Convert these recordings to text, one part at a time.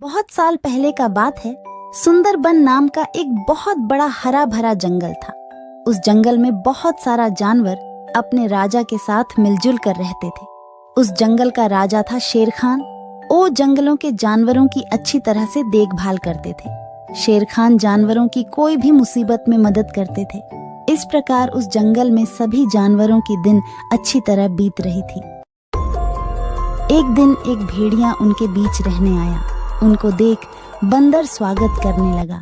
बहुत साल पहले का बात है। सुंदरबन नाम का एक बहुत बड़ा हरा भरा जंगल था। उस जंगल में बहुत सारा जानवर अपने राजा के साथ मिलजुल कर रहते थे। उस जंगल का राजा था शेर खान। वो जंगलों के जानवरों की अच्छी तरह से देखभाल करते थे। शेर खान जानवरों की कोई भी मुसीबत में मदद करते थे। इस प्रकार उस जंगल में सभी जानवरों की दिन अच्छी तरह बीत रही थी। एक दिन एक भेड़िया उनके बीच रहने आया। उनको देख बंदर स्वागत करने लगा।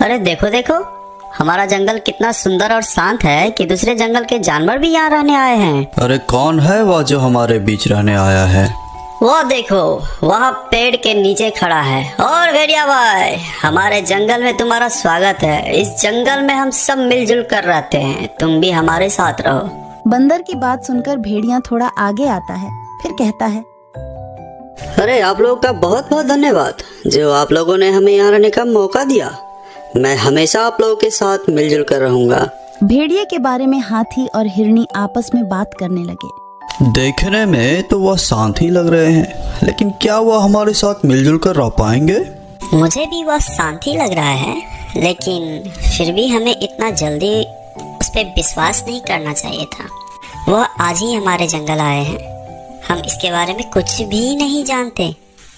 अरे देखो देखो, हमारा जंगल कितना सुंदर और शांत है कि दूसरे जंगल के जानवर भी यहाँ रहने आए हैं। अरे कौन है वह जो हमारे बीच रहने आया है? वो देखो, वहाँ पेड़ के नीचे खड़ा है। और भेड़िया भाई, हमारे जंगल में तुम्हारा स्वागत है। इस जंगल में हम सब मिलजुल कर रहते हैं, तुम भी हमारे साथ रहो। बंदर की बात सुनकर भेड़िया थोड़ा आगे आता है, फिर कहता है, अरे आप लोगों का बहुत बहुत धन्यवाद जो आप लोगों ने हमें यहाँ रहने का मौका दिया। मैं हमेशा आप लोगों के साथ मिलजुल कर रहूंगा। भेड़िए के बारे में हाथी और हिरनी आपस में बात करने लगे। देखने में तो वह शांत ही लग रहे हैं, लेकिन क्या वह हमारे साथ मिलजुल कर रह पाएंगे? मुझे भी वह शांत ही लग रहा है, लेकिन फिर भी हमें इतना जल्दी उस पर विश्वास नहीं करना चाहिए था। वह आज ही हमारे जंगल आए हैं, हम इसके बारे में कुछ भी नहीं जानते।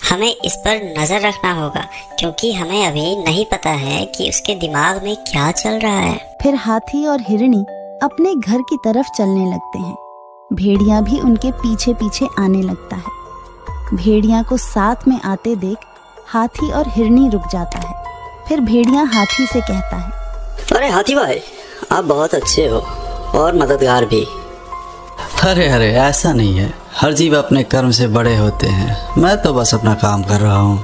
हमें इस पर नजर रखना होगा, क्योंकि हमें अभी नहीं पता है कि उसके दिमाग में क्या चल रहा है। फिर हाथी और हिरनी अपने घर की तरफ चलने लगते हैं। भेड़िया भी उनके पीछे पीछे आने लगता है। भेड़िया को साथ में आते देख हाथी और हिरनी रुक जाता है। फिर भेड़िया हाथी से कहता है, अरे हाथी भाई, आप बहुत अच्छे हो और मददगार भी। अरे अरे, ऐसा नहीं है। हर जीव अपने कर्म से बड़े होते हैं। मैं तो बस अपना काम कर रहा हूँ।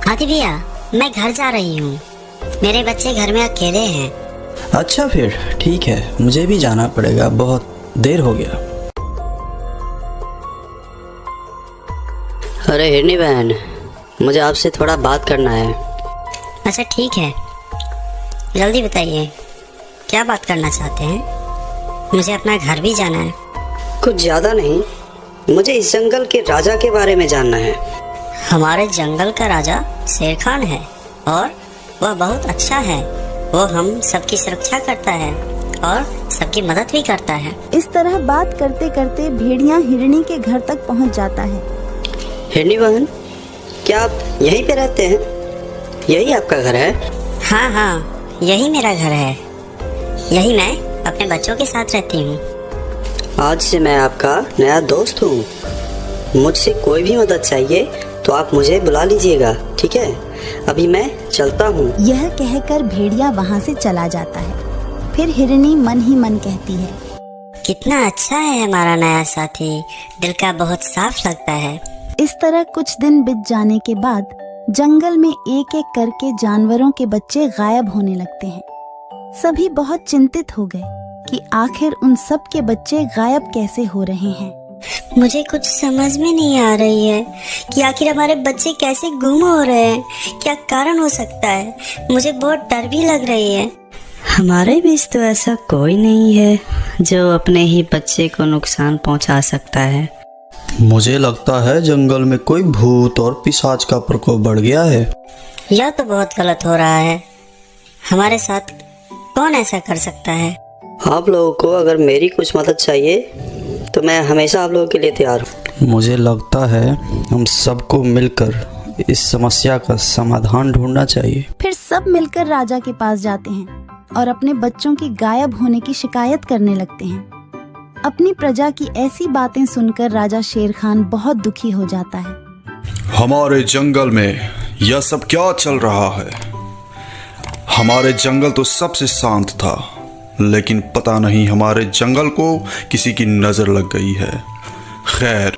हाथी भैया, मैं घर जा रही हूँ, मेरे बच्चे घर में अकेले हैं। अच्छा फिर ठीक है, मुझे भी जाना पड़ेगा, बहुत देर हो गया। अरे हिरनी बहन, मुझे आपसे थोड़ा बात करना है। अच्छा ठीक है, जल्दी बताइए, क्या बात करना चाहते हैं? मुझे अपना घर भी जाना है। कुछ ज्यादा नहीं, मुझे इस जंगल के राजा के बारे में जानना है। हमारे जंगल का राजा शेर खान है और वह बहुत अच्छा है। वो हम सबकी सुरक्षा करता है और सबकी मदद भी करता है। इस तरह बात करते करते भेड़िया हिरनी के घर तक पहुंच जाता है। हिरनी बहन, क्या आप यहीं पे रहते हैं? यही आपका घर है? हाँ हाँ, यही मेरा घर है। यही मैं अपने बच्चों के साथ रहती हूँ। आज से मैं आपका नया दोस्त हूँ। मुझसे कोई भी मदद चाहिए तो आप मुझे बुला लीजिएगा, ठीक है? अभी मैं चलता हूँ। यह कहकर भेड़िया वहाँ से चला जाता है। फिर हिरनी मन ही मन कहती है, कितना अच्छा है हमारा नया साथी, दिल का बहुत साफ लगता है। इस तरह कुछ दिन बीत जाने के बाद जंगल में एक एक करके जानवरों के बच्चे गायब होने लगते हैं। सभी बहुत चिंतित हो गए कि आखिर उन सब के बच्चे गायब कैसे हो रहे हैं। मुझे कुछ समझ में नहीं आ रही है कि आखिर हमारे बच्चे कैसे गुम हो रहे हैं, क्या कारण हो सकता है। मुझे बहुत डर भी लग रही है। हमारे बीच तो ऐसा कोई नहीं है जो अपने ही बच्चे को नुकसान पहुंचा सकता है। मुझे लगता है जंगल में कोई भूत और पिशाच का प्रकोप बढ़ गया है। यह तो बहुत गलत हो रहा है। हमारे साथ कौन ऐसा कर सकता है? आप लोगों को अगर मेरी कुछ मदद चाहिए तो मैं हमेशा आप लोगों के लिए तैयार हूँ। मुझे लगता है हम सबको मिलकर इस समस्या का समाधान ढूंढना चाहिए। फिर सब मिलकर राजा के पास जाते हैं और अपने बच्चों की गायब होने की शिकायत करने लगते हैं। अपनी प्रजा की ऐसी बातें सुनकर राजा शेर खान बहुत दुखी हो जाता है। हमारे जंगल में यह सब क्या चल रहा है? हमारे जंगल तो सबसे शांत था, लेकिन पता नहीं हमारे जंगल को किसी की नजर लग गई है। खैर,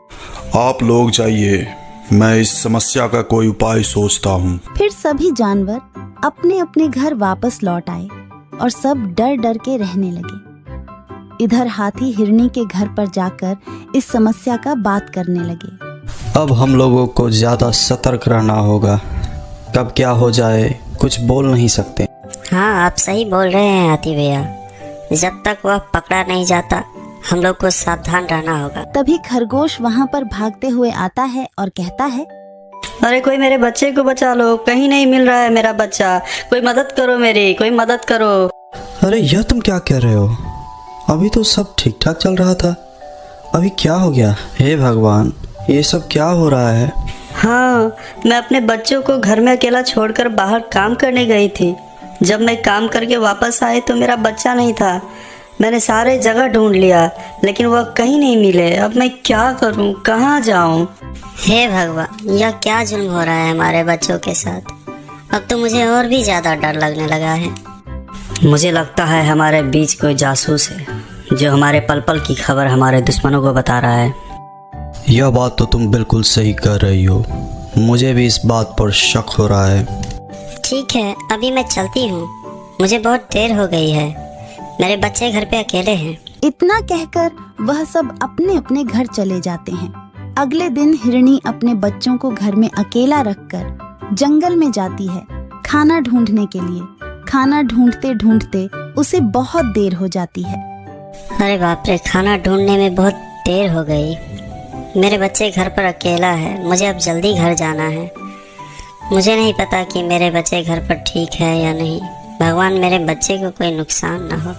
आप लोग जाइए, मैं इस समस्या का कोई उपाय सोचता हूँ। फिर सभी जानवर अपने अपने घर वापस लौट आए और सब डर डर के रहने लगे। इधर हाथी हिरनी के घर पर जाकर इस समस्या का बात करने लगे। अब हम लोगों को ज्यादा सतर्क रहना होगा। कब क्या हो जाए कुछ बोल नहीं सकते। हाँ, आप सही बोल रहे हैं हाथी भैया। जब तक वह पकड़ा नहीं जाता, हम लोग को सावधान रहना होगा। तभी खरगोश वहाँ पर भागते हुए आता है और कहता है, अरे कोई मेरे बच्चे को बचा लो, कहीं नहीं मिल रहा है मेरा बच्चा, कोई मदद करो मेरी, कोई मदद करो। अरे यह तुम क्या कह रहे हो? अभी तो सब ठीक ठाक चल रहा था, अभी क्या हो गया? हे भगवान, ये सब क्या हो रहा है? हाँ, मैं अपने बच्चों को घर में अकेला छोड़कर बाहर काम करने गई थी। जब मैं काम करके वापस आई तो मेरा बच्चा नहीं था। मैंने सारे जगह ढूंढ लिया लेकिन वह कहीं नहीं मिले। अब मैं क्या करूं, कहाँ जाऊं? हे भगवान, यह क्या जुल्म हो रहा है हमारे बच्चों के साथ। अब तो मुझे और भी ज्यादा डर लगने लगा है। मुझे लगता है हमारे बीच कोई जासूस है जो हमारे पल पल की खबर हमारे दुश्मनों को बता रहा है। यह बात तो तुम बिल्कुल सही कर रही हो, मुझे भी इस बात पर शक हो रहा है। ठीक है, अभी मैं चलती हूँ, मुझे बहुत देर हो गई है, मेरे बच्चे घर पे अकेले हैं। इतना कहकर वह सब अपने अपने घर चले जाते हैं। अगले दिन हिरणी अपने बच्चों को घर में अकेला रखकर जंगल में जाती है खाना ढूंढने के लिए। खाना ढूंढते ढूंढते उसे बहुत देर हो जाती है। अरे बाप रे, खाना ढूंढने में बहुत देर हो गई। मेरे बच्चे घर पर अकेला है, मुझे अब जल्दी घर जाना है। मुझे नहीं पता कि मेरे बच्चे घर पर ठीक है या नहीं। भगवान, मेरे बच्चे को कोई नुकसान ना हो।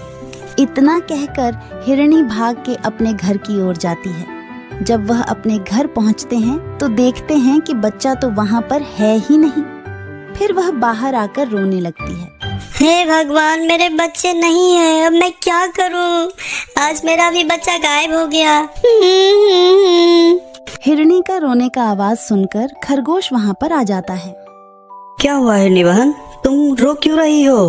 इतना कहकर हिरणी भाग के अपने घर की ओर जाती है। जब वह अपने घर पहुंचते हैं तो देखते हैं कि बच्चा तो वहां पर है ही नहीं। फिर वह बाहर आकर रोने लगती है। हे भगवान, मेरे बच्चे नहीं है, अब मैं क्या करूं? आज मेरा भी बच्चा गायब हो गया। हिरणी का रोने का आवाज सुनकर खरगोश वहां पर आ जाता है। क्या हुआ हिरणी बहन, तुम रो क्यों रही हो?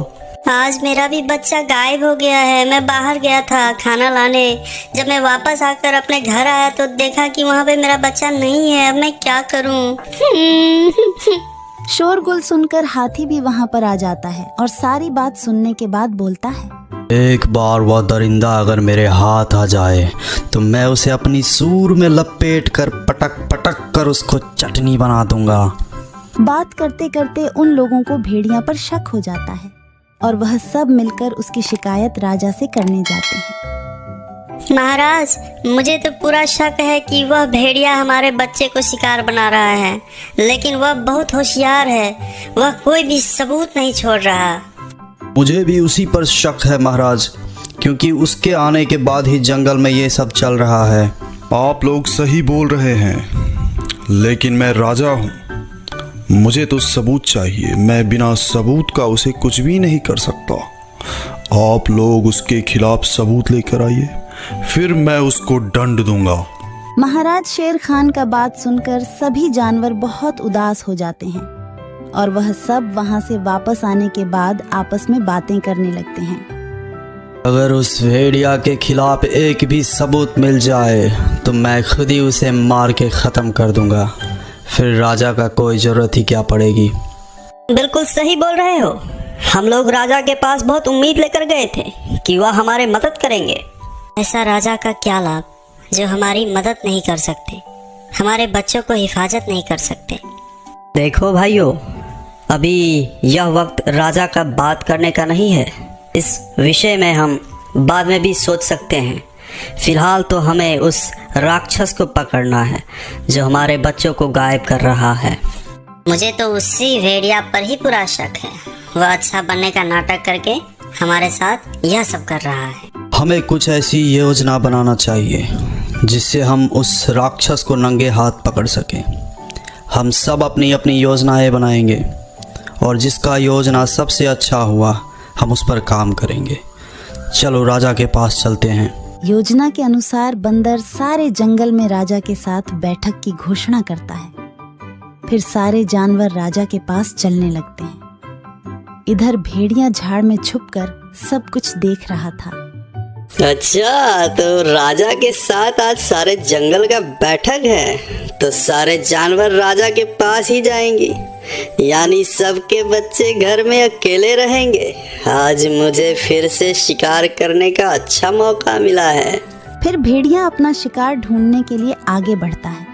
आज मेरा भी बच्चा गायब हो गया है। मैं बाहर गया था खाना लाने, जब मैं वापस आकर अपने घर आया तो देखा कि वहाँ पे मेरा बच्चा नहीं है। अब मैं क्या करूं? शोरगुल सुनकर हाथी भी वहां पर आ जाता है और सारी बात सुनने के बाद बोलता है, एक बार वह दरिंदा अगर मेरे हाथ आ जाए तो मैं उसे अपनी सूर में लपेट कर पटक पटक कर उसको चटनी बना दूंगा। बात करते करते उन लोगों को भेड़िया पर शक हो जाता है और वह सब मिलकर उसकी शिकायत राजा से करने जाते हैं। महाराज, मुझे तो पूरा शक है कि वह भेड़िया हमारे बच्चे को शिकार बना रहा है, लेकिन वह बहुत होशियार है, वह कोई भी सबूत नहीं छोड़ रहा। मुझे भी उसी पर शक है महाराज, क्योंकि उसके आने के बाद ही जंगल में ये सब चल रहा है। आप लोग सही बोल रहे हैं, लेकिन मैं राजा हूँ, मुझे तो सबूत चाहिए। मैं बिना सबूत का उसे कुछ भी नहीं कर सकता। आप लोग उसके खिलाफ सबूत लेकर आइए, फिर मैं उसको दंड दूंगा। महाराज शेर खान का बात सुनकर सभी जानवर बहुत उदास हो जाते हैं और वह सब वहां से वापस आने के बाद आपस में बातें करने लगते हैं। अगर उस भेड़िया के खिलाफ एक भी सबूत मिल जाए तो मैं खुद ही उसे मार के ख़त्म कर दूंगा, फिर राजा का कोई ज़रूरत ही क्या पड़ेगी। बिल्कुल सही बोल रहे हो। हम लोग राजा के पास बहुत उम्मीद लेकर गए थे कि वह हमारे मदद करेंगे। ऐसा राजा का क्या लाभ जो हमारी मदद नहीं कर सकते, हमारे बच्चों को हिफाजत नहीं कर सकते। देखो भाइयों, अभी यह वक्त राजा का बात करने का नहीं है। इस विषय में हम बाद में भी सोच सकते हैं। फिलहाल तो हमें उस राक्षस को पकड़ना है जो हमारे बच्चों को गायब कर रहा है। मुझे तो उसी भेड़िया पर ही पूरा शक है। वह अच्छा बनने का नाटक करके हमारे साथ यह सब कर रहा है। हमें कुछ ऐसी योजना बनाना चाहिए जिससे हम उस राक्षस को नंगे हाथ पकड़ सकें। हम सब अपनी अपनी योजनाएं बनाएंगे और जिसका योजना सबसे अच्छा हुआ हम उस पर काम करेंगे। चलो राजा के पास चलते हैं। योजना के अनुसार बंदर सारे जंगल में राजा के साथ बैठक की घोषणा करता है। फिर सारे जानवर राजा के पास चलने लगते हैं। इधर भेड़िया झाड़ में छुपकर सब कुछ देख रहा था। अच्छा, तो राजा के साथ आज सारे जंगल का बैठक है, तो सारे जानवर राजा के पास ही जाएंगे, यानी सबके बच्चे घर में अकेले रहेंगे। आज मुझे फिर से शिकार करने का अच्छा मौका मिला है। फिर भेड़िया अपना शिकार ढूंढने के लिए आगे बढ़ता है।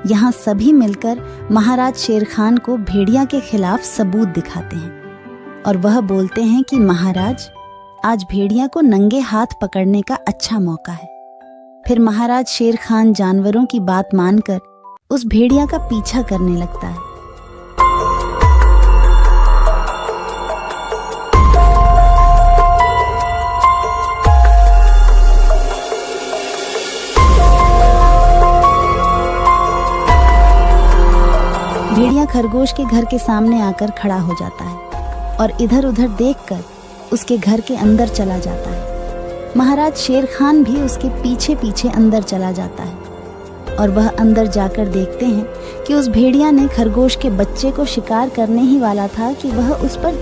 यहाँ सभी मिलकर महाराज शेर खान को भेड़िया के खिलाफ सबूत दिखाते हैं और वह बोलते हैं कि महाराज, आज भेड़िया को नंगे हाथ पकड़ने का अच्छा मौका है। फिर महाराज शेर खान जानवरों की बात मानकर उस भेड़िया का पीछा करने लगता है। भेड़िया खरगोश के घर के सामने आकर खड़ा हो जाता है और इधर उधर देखकर उसके घर के अंदर चला जाता है। महाराज शेर खान भी उसके पीछे पीछे अंदर चला जाता है और वह अंदर जाकर देखते हैं कि उस भेड़िया ने खरगोश के बच्चे को शिकार करने ही वाला था कि वह उस पर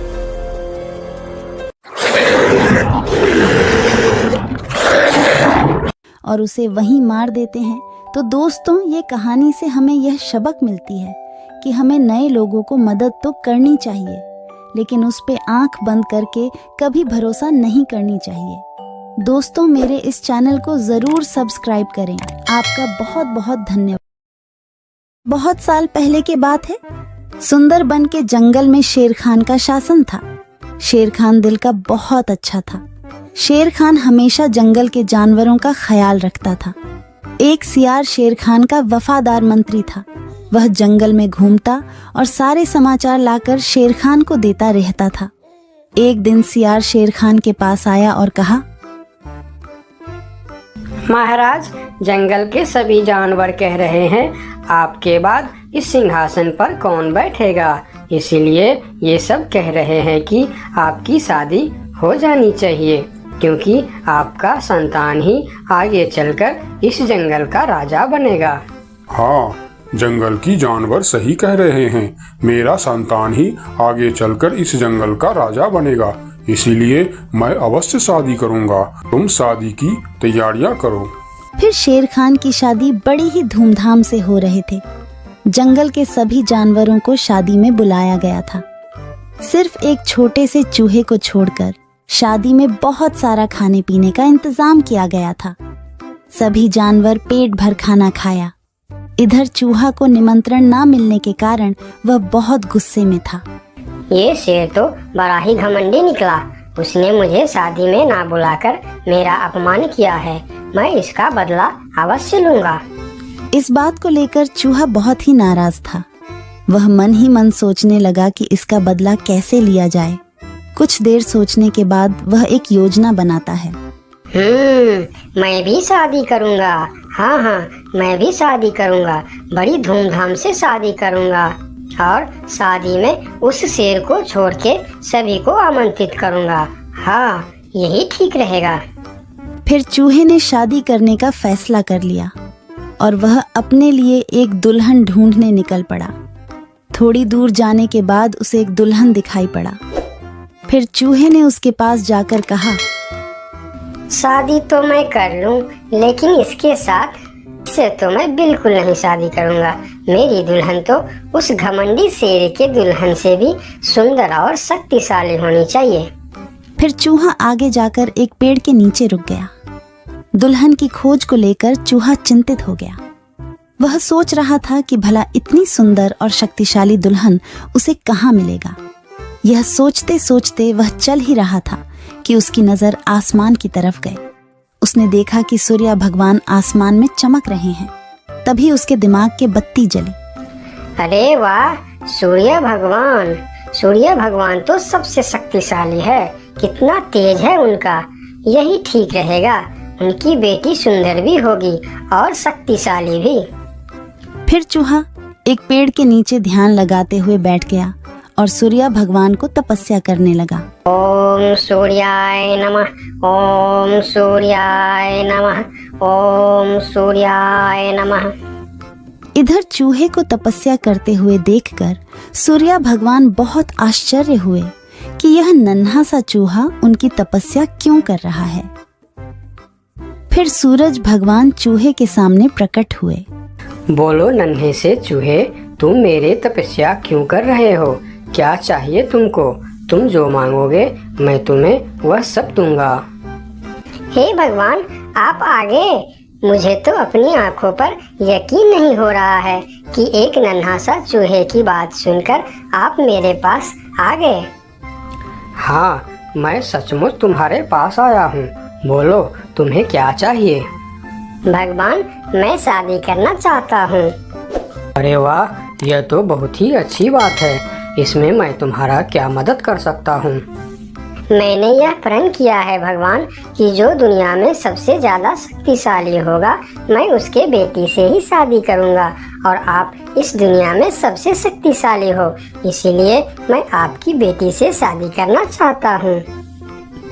और उसे वहीं मार देते हैं। तो दोस्तों, ये कहानी से हमें यह सबक मिलती है कि हमें नए लोगों को मदद तो करनी चाहिए, लेकिन उस पे आंख बंद करके कभी भरोसा नहीं करनी चाहिए। दोस्तों, मेरे इस चैनल को जरूर सब्सक्राइब करें। आपका बहुत बहुत धन्यवाद। बहुत साल पहले की बात है। सुंदरबन के जंगल में शेर खान का शासन था। शेर खान दिल का बहुत अच्छा था। शेर खान हमेशा जंगल के जानवरों का ख्याल रखता था। एक सियार शेर खान का वफादार मंत्री था। वह जंगल में घूमता और सारे समाचार लाकर शेर खान को देता रहता था। एक दिन सियार शेर खान के पास आया और कहा, महाराज, जंगल के सभी जानवर कह रहे हैं आपके बाद इस सिंहासन पर कौन बैठेगा, इसीलिए ये सब कह रहे हैं कि आपकी शादी हो जानी चाहिए, क्योंकि आपका संतान ही आगे चलकर इस जंगल का राजा बनेगा। हाँ, जंगल की जानवर सही कह रहे हैं। मेरा संतान ही आगे चलकर इस जंगल का राजा बनेगा, इसीलिए मैं अवश्य शादी करूंगा। तुम शादी की तैयारियां करो। फिर शेर खान की शादी बड़ी ही धूमधाम से हो रहे थे। जंगल के सभी जानवरों को शादी में बुलाया गया था। सिर्फ एक छोटे से चूहे को छोड़कर शादी में बहुत सारा खाने पीने का इंतजाम किया गया था। सभी जानवर पेट भर खाना खाया। इधर चूहा को निमंत्रण ना मिलने के कारण वह बहुत गुस्से में था। ये शेर तो बड़ा ही घमंडी निकला। उसने मुझे शादी में ना बुलाकर मेरा अपमान किया है। मैं इसका बदला अवश्य लूंगा। इस बात को लेकर चूहा बहुत ही नाराज था। वह मन ही मन सोचने लगा कि इसका बदला कैसे लिया जाए। कुछ देर सोचने के बाद वह एक योजना बनाता है। मैं भी शादी करूंगा। हाँ, मैं भी शादी करूंगा। बड़ी धूमधाम से शादी करूंगा और शादी में उस शेर को छोड़ के सभी को आमंत्रित करूंगा। हाँ, यही ठीक रहेगा। फिर चूहे ने शादी करने का फैसला कर लिया और वह अपने लिए एक दुल्हन ढूंढने निकल पड़ा। थोड़ी दूर जाने के बाद उसे एक दुल्हन दिखाई पड़ा। फिर चूहे ने उसके पास जाकर कहा, शादी तो मैं कर लूं, लेकिन इसके साथ से तो मैं बिल्कुल नहीं शादी करूंगा। मेरी दुल्हन तो उस घमंडी शेर के दुल्हन से भी सुंदर और शक्तिशाली होनी चाहिए। फिर चूहा आगे जाकर एक पेड़ के नीचे रुक गया। दुल्हन की खोज को लेकर चूहा चिंतित हो गया। वह सोच रहा था कि भला इतनी सुंदर और शक्तिशाली दुल्हन उसे कहाँ मिलेगा। यह सोचते सोचते वह चल ही रहा था कि उसकी नजर आसमान की तरफ गई। उसने देखा कि सूर्य भगवान आसमान में चमक रहे हैं। तभी उसके दिमाग के बत्ती जली। अरे वाह, सूर्य भगवान तो सबसे शक्तिशाली है। कितना तेज है उनका। यही ठीक रहेगा। उनकी बेटी सुंदर भी होगी और शक्तिशाली भी। फिर चूहा एक पेड़ के नीचे ध्यान लगाते हुए बैठ गया और सूर्य भगवान को तपस्या करने लगा। ओम सूर्याय नमः, ओम सूर्याय नमः, ओम सूर्याय नमः। इधर चूहे को तपस्या करते हुए देखकर सूर्य भगवान बहुत आश्चर्य हुए कि यह नन्हा सा चूहा उनकी तपस्या क्यों कर रहा है। फिर सूरज भगवान चूहे के सामने प्रकट हुए। बोलो नन्हे से चूहे, तुम मेरे तपस्या क्यों कर रहे हो? क्या चाहिए तुमको? तुम जो मांगोगे मैं तुम्हें वह सब दूंगा। हे भगवान, आप आगे। मुझे तो अपनी आंखों पर यकीन नहीं हो रहा है कि एक नन्हा सा चूहे की बात सुनकर आप मेरे पास आ गए। हाँ, मैं सचमुच तुम्हारे पास आया हूँ। बोलो तुम्हें क्या चाहिए? भगवान, मैं शादी करना चाहता हूँ। अरे वाह, यह तो बहुत ही अच्छी बात है। इसमें मैं तुम्हारा क्या मदद कर सकता हूँ? मैंने यह प्रण किया है भगवान कि जो दुनिया में सबसे ज्यादा शक्तिशाली होगा मैं उसके बेटी से ही शादी करूंगा, और आप इस दुनिया में सबसे शक्तिशाली हो, इसीलिए मैं आपकी बेटी से शादी करना चाहता हूँ।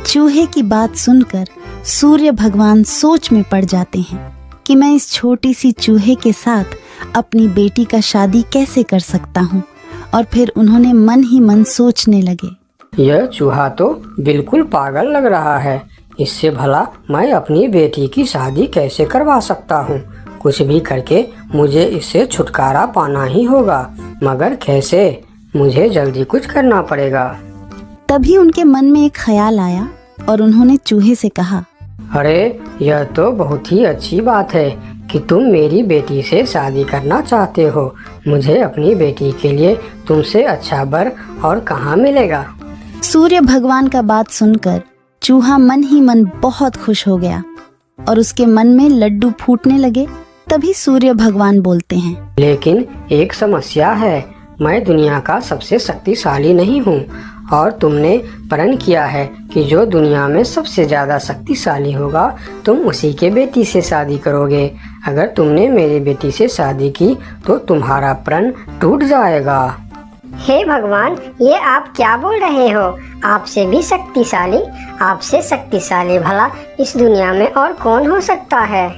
चूहे की बात सुनकर सूर्य भगवान सोच में पड़ जाते हैं कि मैं इस छोटी सी चूहे के साथ अपनी बेटी का शादी कैसे कर सकता हूँ, और फिर उन्होंने मन ही मन सोचने लगे, यह चूहा तो बिल्कुल पागल लग रहा है। इससे भला मैं अपनी बेटी की शादी कैसे करवा सकता हूँ? कुछ भी करके मुझे इससे छुटकारा पाना ही होगा, मगर कैसे? मुझे जल्दी कुछ करना पड़ेगा। तभी उनके मन में एक ख्याल आया और उन्होंने चूहे से कहा, अरे यह तो बहुत ही अच्छी बात है कि तुम मेरी बेटी से शादी करना चाहते हो। मुझे अपनी बेटी के लिए तुमसे अच्छा वर और कहाँ मिलेगा? सूर्य भगवान का बात सुनकर चूहा मन ही मन बहुत खुश हो गया और उसके मन में लड्डू फूटने लगे। तभी सूर्य भगवान बोलते हैं, लेकिन एक समस्या है, मैं दुनिया का सबसे शक्तिशाली नहीं हूँ और तुमने प्रण किया है कि जो दुनिया में सबसे ज्यादा शक्तिशाली होगा तुम उसी के बेटी से शादी करोगे। अगर तुमने मेरी बेटी से शादी की तो तुम्हारा प्रण टूट जाएगा। हे भगवान, ये आप क्या बोल रहे हो? आपसे भी शक्तिशाली? आपसे शक्तिशाली भला इस दुनिया में और कौन हो सकता है?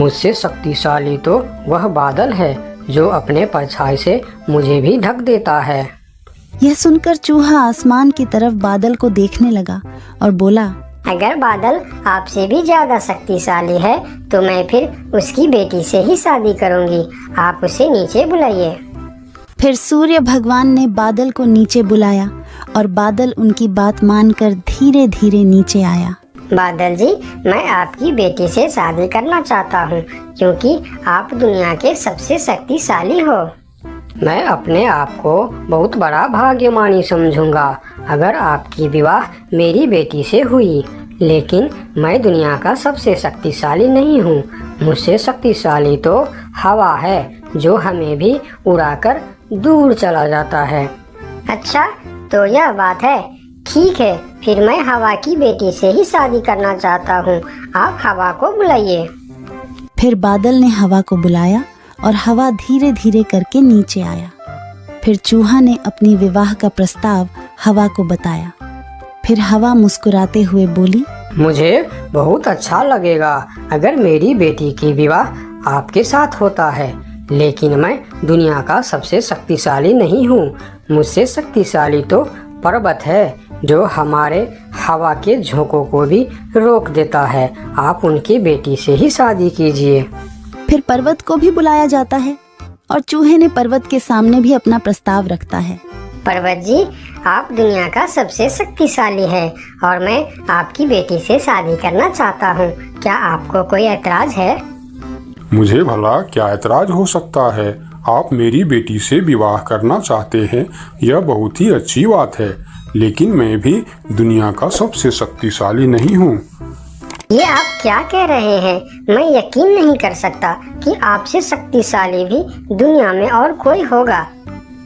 मुझसे शक्तिशाली तो वह बादल है जो अपने परछाई से मुझे भी ढक देता है। यह सुनकर चूहा आसमान की तरफ बादल को देखने लगा और बोला, अगर बादल आपसे भी ज्यादा शक्तिशाली है तो मैं फिर उसकी बेटी से ही शादी करूंगी। आप उसे नीचे बुलाइए। फिर सूर्य भगवान ने बादल को नीचे बुलाया और बादल उनकी बात मानकर धीरे धीरे नीचे आया। बादल जी, मैं आपकी बेटी से शादी करना चाहता हूँ क्योंकि आप दुनिया के सबसे शक्तिशाली हो। मैं अपने आप को बहुत बड़ा भाग्यमानी समझूंगा अगर आपकी विवाह मेरी बेटी से हुई, लेकिन मैं दुनिया का सबसे शक्तिशाली नहीं हूँ। मुझसे शक्तिशाली तो हवा है जो हमें भी उड़ाकर दूर चला जाता है। अच्छा, तो यह बात है। ठीक है, फिर मैं हवा की बेटी से ही शादी करना चाहता हूँ। आप हवा को बुलाइए। फिर बादल ने हवा को बुलाया और हवा धीरे धीरे करके नीचे आया। फिर चूहा ने अपनी विवाह का प्रस्ताव हवा को बताया। फिर हवा मुस्कुराते हुए बोली, मुझे बहुत अच्छा लगेगा अगर मेरी बेटी की विवाह आपके साथ होता है, लेकिन मैं दुनिया का सबसे शक्तिशाली नहीं हूँ। मुझसे शक्तिशाली तो पर्वत है जो हमारे हवा के झोंकों को भी रोक देता है। आप उनकी बेटी से ही शादी कीजिए। फिर पर्वत को भी बुलाया जाता है और चूहे ने पर्वत के सामने भी अपना प्रस्ताव रखता है। पर्वत जी, आप दुनिया का सबसे शक्तिशाली है और मैं आपकी बेटी से शादी करना चाहता हूँ। क्या आपको कोई ऐतराज है? मुझे भला क्या ऐतराज हो सकता है? आप मेरी बेटी से विवाह करना चाहते हैं, यह बहुत ही अच्छी बात है, लेकिन मैं भी दुनिया का सबसे शक्तिशाली नहीं हूँ। ये आप क्या कह रहे हैं? मैं यकीन नहीं कर सकता कि आपसे शक्तिशाली भी दुनिया में और कोई होगा।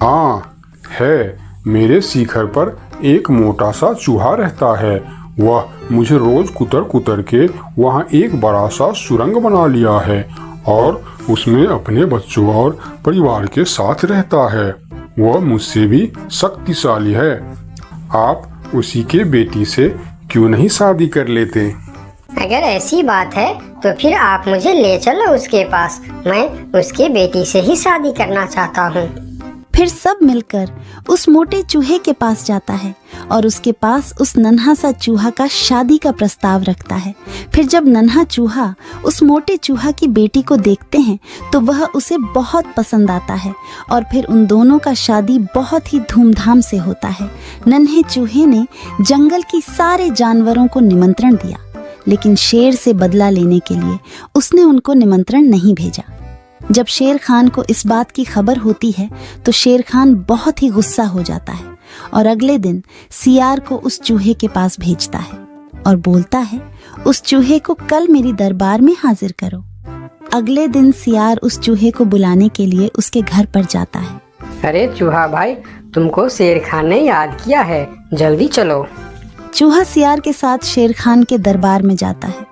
हाँ है, मेरे शिखर पर एक मोटा सा चूहा रहता है। वह मुझे रोज कुतर कुतर के वहाँ एक बड़ा सा सुरंग बना लिया है और उसमें अपने बच्चों और परिवार के साथ रहता है। वह मुझसे भी शक्तिशाली है। आप उसी के बेटी से क्यों नहीं शादी कर लेते? अगर ऐसी बात है तो फिर आप मुझे ले चलो उसके पास। मैं उसके बेटी से ही शादी करना चाहता हूँ। फिर सब मिलकर उस मोटे चूहे के पास जाता है और उसके पास उस नन्हा सा चूहा का शादी का प्रस्ताव रखता है। फिर जब नन्हा चूहा उस मोटे चूहा की बेटी को देखते हैं तो वह उसे बहुत पसंद आता है और फिर उन दोनों का शादी बहुत ही धूमधाम से होता है। नन्हे चूहे ने जंगल की सारे जानवरों को निमंत्रण दिया, लेकिन शेर से बदला लेने के लिए उसने उनको निमंत्रण नहीं भेजा। जब शेर खान को इस बात की खबर होती है तो शेर खान बहुत ही गुस्सा हो जाता है और अगले दिन सियार को उस चूहे के पास भेजता है और बोलता है, उस चूहे को कल मेरी दरबार में हाजिर करो। अगले दिन सियार उस चूहे को बुलाने के लिए उसके घर पर जाता है। अरे चूहा भाई, तुमको शेर खान ने याद किया है, जल्दी चलो। चूहा सियार के साथ शेर खान के दरबार में जाता है।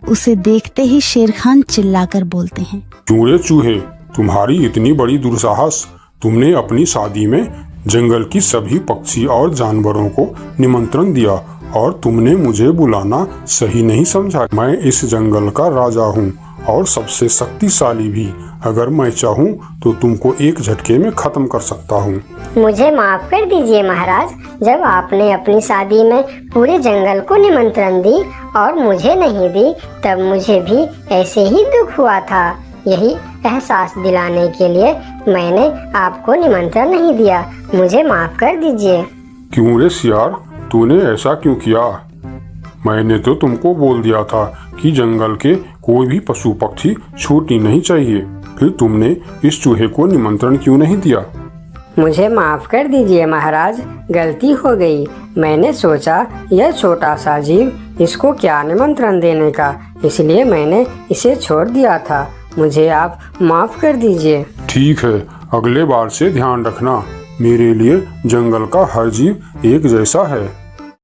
उसे देखते ही शेर खान चिल्लाकर बोलते हैं, क्यों रे चूहे, तुम्हारी इतनी बड़ी दुस्साहस। तुमने अपनी शादी में जंगल की सभी पक्षी और जानवरों को निमंत्रण दिया और तुमने मुझे बुलाना सही नहीं समझा। मैं इस जंगल का राजा हूँ और सबसे शक्तिशाली भी। अगर मैं चाहूँ तो तुमको एक झटके में खत्म कर सकता हूँ। मुझे माफ कर दीजिए महाराज, जब आपने अपनी शादी में पूरे जंगल को निमंत्रण दी और मुझे नहीं दी, तब मुझे भी ऐसे ही दुख हुआ था। यही एहसास दिलाने के लिए मैंने आपको निमंत्रण नहीं दिया। मुझे माफ कर दीजिए। क्यों रे सियार, तूने ऐसा क्यों किया? मैंने तो तुमको बोल दिया था कि जंगल के कोई भी पशु पक्षी छूटनी नहीं चाहिए। फिर तुमने इस चूहे को निमंत्रण क्यों नहीं दिया? मुझे माफ कर दीजिए महाराज, गलती हो गई। मैंने सोचा यह छोटा सा जीव, इसको क्या निमंत्रण देने का, इसलिए मैंने इसे छोड़ दिया था। मुझे आप माफ कर दीजिए। ठीक है, अगले बार से ध्यान रखना। मेरे लिए जंगल का हर जीव एक जैसा है।